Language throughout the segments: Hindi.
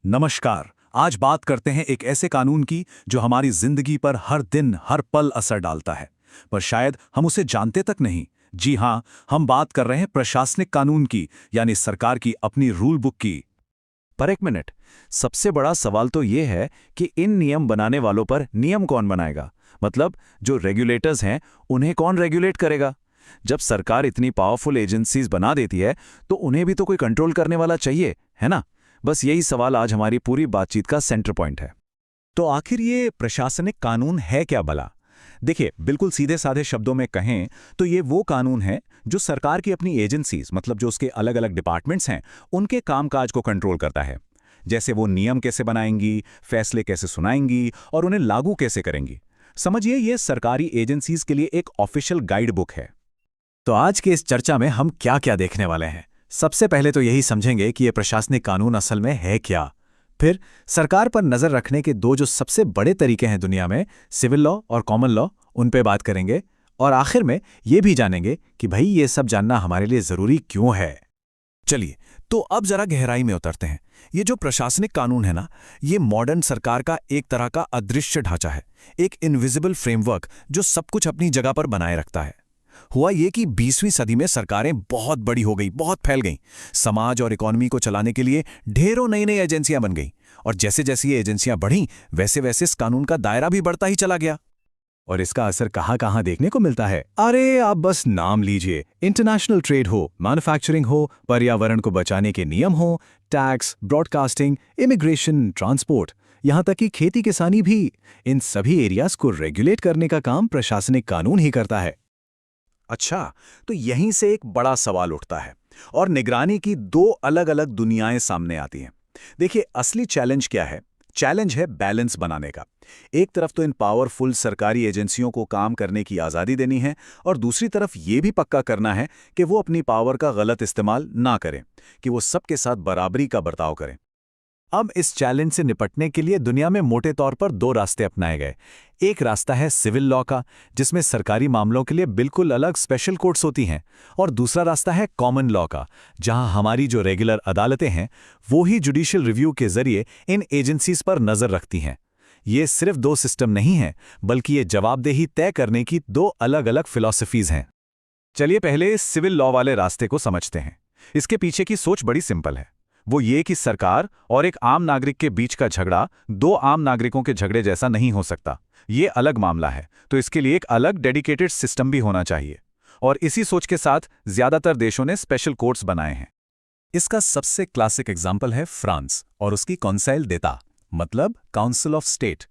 नमस्कार। आज बात करते हैं एक ऐसे कानून की जो हमारी जिंदगी पर हर दिन हर पल असर डालता है, पर शायद हम उसे जानते तक नहीं। जी हाँ, हम बात कर रहे हैं प्रशासनिक कानून की, यानी सरकार की अपनी रूल बुक की। पर एक मिनट, सबसे बड़ा सवाल तो ये है कि इन नियम बनाने वालों पर नियम कौन बनाएगा? मतलब जो रेगुलेटर्स हैं, उन्हें कौन रेगुलेट करेगा? जब सरकार इतनी पावरफुल एजेंसीज बना देती है, तो उन्हें भी तो कोई कंट्रोल करने वाला चाहिए, है ना? बस यही सवाल आज हमारी पूरी बातचीत का सेंटर पॉइंट है। तो आखिर ये प्रशासनिक कानून है क्या भला? देखिए, बिल्कुल सीधे साधे शब्दों में कहें तो ये वो कानून है जो सरकार की अपनी एजेंसीज, मतलब जो उसके अलग अलग डिपार्टमेंट्स हैं, उनके कामकाज को कंट्रोल करता है। जैसे वो नियम कैसे बनाएंगी, फैसले कैसे सुनाएंगी और उन्हें लागू कैसे करेंगी। समझिए, ये सरकारी एजेंसीज के लिए एक ऑफिशियल गाइड बुक है। तो आज के इस चर्चा में हम क्या क्या देखने वाले हैं? सबसे पहले तो यही समझेंगे कि ये प्रशासनिक कानून असल में है क्या। फिर सरकार पर नजर रखने के दो जो सबसे बड़े तरीके हैं दुनिया में, सिविल लॉ और कॉमन लॉ, उन पे बात करेंगे। और आखिर में ये भी जानेंगे कि भाई ये सब जानना हमारे लिए जरूरी क्यों है। चलिए, तो अब जरा गहराई में उतरते हैं। ये जो प्रशासनिक कानून है ना, ये मॉडर्न सरकार का एक तरह का अदृश्य ढांचा है, एक इनविजिबल फ्रेमवर्क जो सब कुछ अपनी जगह पर बनाए रखता है। हुआ ये कि 20वीं सदी में सरकारें बहुत बड़ी हो गई, बहुत फैल गईं। समाज और इकोनॉमी को चलाने के लिए ढेरों नई नई एजेंसियां बन गईं, और जैसे जैसे ये एजेंसियां बढ़ीं, वैसे वैसे इस कानून का दायरा भी बढ़ता ही चला गया। और इसका असर कहाँ कहाँ देखने को मिलता है? अरे आप बस नाम लीजिए। इंटरनेशनल ट्रेड हो, मैन्युफैक्चरिंग हो, पर्यावरण को बचाने के नियम हो, टैक्स, ब्रॉडकास्टिंग, इमिग्रेशन, ट्रांसपोर्ट, यहाँ तक कि खेती किसानी भी। इन सभी एरियाज को रेगुलेट करने का काम प्रशासनिक कानून ही करता है। अच्छा, तो यहीं से एक बड़ा सवाल उठता है और निगरानी की दो अलग अलग दुनियाएं सामने आती हैं। देखिए, असली चैलेंज क्या है? चैलेंज है बैलेंस बनाने का। एक तरफ तो इन पावरफुल सरकारी एजेंसियों को काम करने की आज़ादी देनी है, और दूसरी तरफ ये भी पक्का करना है कि वो अपनी पावर का गलत इस्तेमाल ना करें, कि वो सबके साथ बराबरी का बर्ताव करें। अब इस चैलेंज से निपटने के लिए दुनिया में मोटे तौर पर दो रास्ते अपनाए गए। एक रास्ता है सिविल लॉ का, जिसमें सरकारी मामलों के लिए बिल्कुल अलग स्पेशल कोर्ट्स होती हैं, और दूसरा रास्ता है कॉमन लॉ का, जहां हमारी जो रेगुलर अदालतें हैं वो ही जुडिशियल रिव्यू के जरिए इन एजेंसीज पर नजर रखती हैं। ये सिर्फ दो सिस्टम नहीं हैं, बल्कि ये जवाबदेही तय करने की दो अलग अलग फिलॉसफीज हैं। चलिए पहले इस सिविल लॉ वाले रास्ते को समझते हैं। इसके पीछे की सोच बड़ी सिंपल है। वो ये कि सरकार और एक आम नागरिक के बीच का झगड़ा दो आम नागरिकों के झगड़े जैसा नहीं हो सकता। ये अलग मामला है, तो इसके लिए एक अलग डेडिकेटेड सिस्टम भी होना चाहिए। और इसी सोच के साथ ज्यादातर देशों ने स्पेशल कोर्ट्स बनाए हैं। इसका सबसे क्लासिक एग्जाम्पल है फ्रांस और उसकी कौंसिल d'état, मतलब काउंसिल ऑफ स्टेट।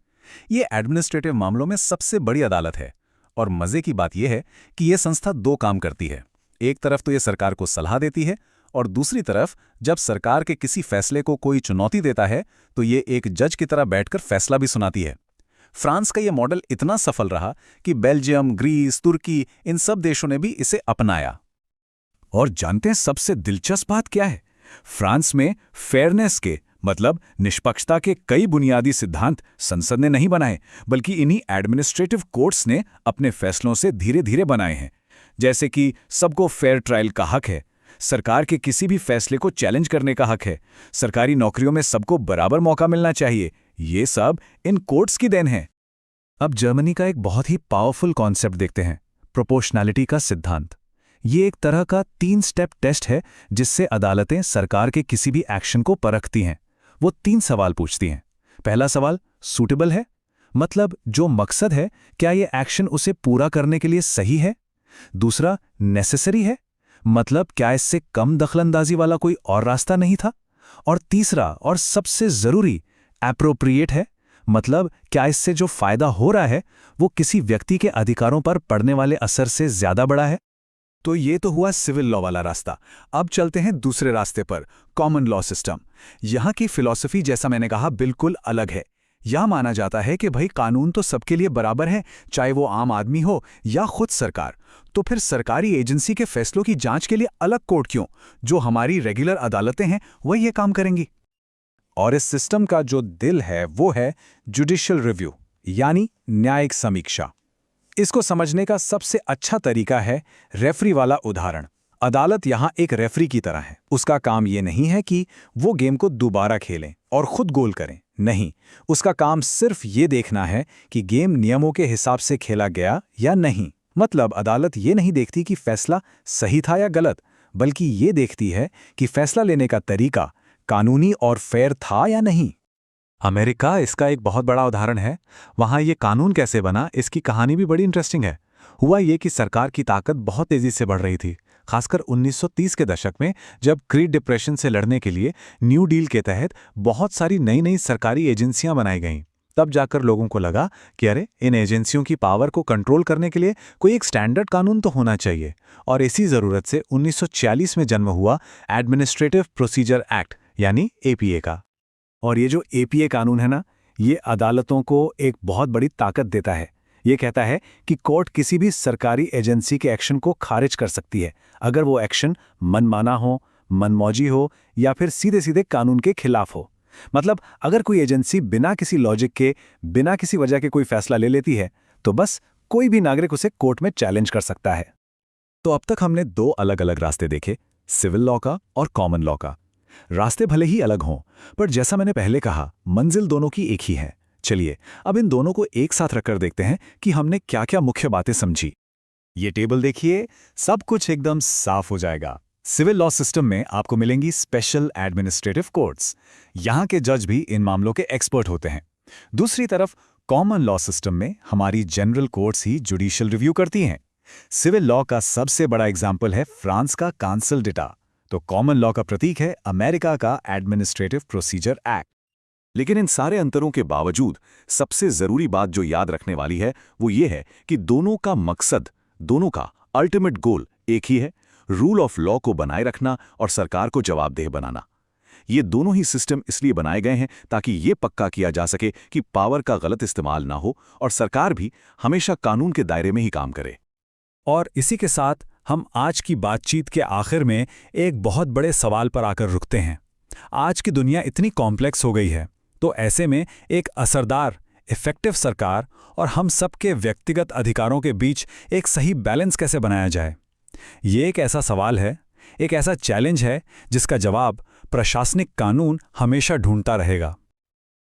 ये एडमिनिस्ट्रेटिव मामलों में सबसे बड़ी अदालत है। और मजे की बात यह है कि यह संस्था दो काम करती है। एक तरफ तो यह सरकार को सलाह देती है, और दूसरी तरफ जब सरकार के किसी फैसले को कोई चुनौती देता है तो ये एक जज की तरह बैठकर फैसला भी सुनाती है। फ्रांस का यह मॉडल इतना सफल रहा कि बेल्जियम, ग्रीस, तुर्की, इन सब देशों ने भी इसे अपनाया। और जानते हैं सबसे दिलचस्प बात क्या है? फ्रांस में फेयरनेस के, मतलब निष्पक्षता के कई बुनियादी सिद्धांत संसद ने नहीं बनाए, बल्कि इन्हीं एडमिनिस्ट्रेटिव कोर्ट्स ने अपने फैसलों से धीरे धीरे बनाए हैं। जैसे कि सबको फेयर ट्रायल का हक है, सरकार के किसी भी फैसले को चैलेंज करने का हक है, सरकारी नौकरियों में सबको बराबर मौका मिलना चाहिए। ये सब इन कोर्ट्स की देन है। अब जर्मनी का एक बहुत ही पावरफुल कॉन्सेप्ट देखते हैं, प्रोपोर्शनैलिटी का सिद्धांत। ये एक तरह का 3 स्टेप टेस्ट है जिससे अदालतें सरकार के किसी भी एक्शन को परखती हैं। वो 3 सवाल पूछती हैं। पहला सवाल सूटेबल है, मतलब जो मकसद है क्या ये एक्शन उसे पूरा करने के लिए सही है। दूसरा नेसेसरी है, मतलब क्या इससे कम दखलंदाजी वाला कोई और रास्ता नहीं था। और तीसरा और सबसे जरूरी एप्रोप्रिएट है, मतलब क्या इससे जो फायदा हो रहा है वो किसी व्यक्ति के अधिकारों पर पड़ने वाले असर से ज्यादा बड़ा है। तो ये तो हुआ सिविल लॉ वाला रास्ता। अब चलते हैं दूसरे रास्ते पर, कॉमन लॉ सिस्टम। यहाँ की फिलॉसफी, जैसा मैंने कहा, बिल्कुल अलग है। यह माना जाता है कि भाई कानून तो सबके लिए बराबर है, चाहे वो आम आदमी हो या खुद सरकार। तो फिर सरकारी एजेंसी के फैसलों की जांच के लिए अलग कोर्ट क्यों? जो हमारी रेगुलर अदालतें हैं वही ये काम करेंगी। और इस सिस्टम का जो दिल है वो है जुडिशियल रिव्यू, यानी न्यायिक समीक्षा। इसको समझने का सबसे अच्छा तरीका है रेफरी वाला उदाहरण। अदालत यहाँ एक रेफरी की तरह है। उसका काम ये नहीं है कि वो गेम को दोबारा खेलें और खुद गोल करें। नहीं, उसका काम सिर्फ ये देखना है कि गेम नियमों के हिसाब से खेला गया या नहीं। मतलब अदालत ये नहीं देखती कि फैसला सही था या गलत, बल्कि ये देखती है कि फैसला लेने का तरीका कानूनी और फेयर था या नहीं। अमेरिका इसका एक बहुत बड़ा उदाहरण है। वहाँ ये कानून कैसे बना, इसकी कहानी भी बड़ी इंटरेस्टिंग है। हुआ ये कि सरकार की ताकत बहुत तेज़ी से बढ़ रही थी, खासकर 1930 के दशक में, जब ग्रेट डिप्रेशन से लड़ने के लिए न्यू डील के तहत बहुत सारी नई नई सरकारी एजेंसियां बनाई गईं। तब जाकर लोगों को लगा कि अरे, इन एजेंसियों की पावर को कंट्रोल करने के लिए कोई एक स्टैंडर्ड कानून तो होना चाहिए। और इसी ज़रूरत से 1946 में जन्म हुआ एडमिनिस्ट्रेटिव प्रोसीजर एक्ट, यानी एपीए का। और ये जो एपीए कानून है ना, ये अदालतों को एक बहुत बड़ी ताकत देता है। ये कहता है कि कोर्ट किसी भी सरकारी एजेंसी के एक्शन को खारिज कर सकती है, अगर वो एक्शन मनमाना हो, मनमौजी हो या फिर सीधे सीधे कानून के खिलाफ हो। मतलब अगर कोई एजेंसी बिना किसी लॉजिक के, बिना किसी वजह के कोई फैसला ले लेती है, तो बस कोई भी नागरिक उसे कोर्ट में चैलेंज कर सकता है। तो अब तक हमने दो अलग अलग रास्ते देखे, सिविल लॉ का और कॉमन लॉ का। रास्ते भले ही अलग हों, पर जैसा मैंने पहले कहा, मंजिल दोनों की एक ही है। चलिए अब इन दोनों को एक साथ रखकर देखते हैं कि हमने क्या क्या मुख्य बातें समझी। ये टेबल देखिए, सब कुछ एकदम साफ हो जाएगा। सिविल लॉ सिस्टम में आपको मिलेंगी स्पेशल एडमिनिस्ट्रेटिव कोर्ट्स। यहाँ के जज भी इन मामलों के एक्सपर्ट होते हैं। दूसरी तरफ कॉमन लॉ सिस्टम में हमारी जनरल कोर्ट्स ही जुडिशियल रिव्यू करती हैं। सिविल लॉ का सबसे बड़ा एग्जाम्पल है फ्रांस का काउंसिल डेटा, तो कॉमन लॉ का प्रतीक है अमेरिका का एडमिनिस्ट्रेटिव प्रोसीजर एक्ट। लेकिन इन सारे अंतरों के बावजूद सबसे जरूरी बात जो याद रखने वाली है वो ये है कि दोनों का मकसद, दोनों का अल्टीमेट गोल एक ही है, रूल ऑफ लॉ को बनाए रखना और सरकार को जवाबदेह बनाना। ये दोनों ही सिस्टम इसलिए बनाए गए हैं ताकि ये पक्का किया जा सके कि पावर का गलत इस्तेमाल ना हो और सरकार भी हमेशा कानून के दायरे में ही काम करे। और इसी के साथ हम आज की बातचीत के आखिर में एक बहुत बड़े सवाल पर आकर रुकते हैं। आज की दुनिया इतनी कॉम्प्लेक्स हो गई है, तो ऐसे में एक असरदार, इफेक्टिव सरकार और हम सबके व्यक्तिगत अधिकारों के बीच एक सही बैलेंस कैसे बनाया जाए, ये एक ऐसा सवाल है, एक ऐसा चैलेंज है जिसका जवाब प्रशासनिक कानून हमेशा ढूंढता रहेगा।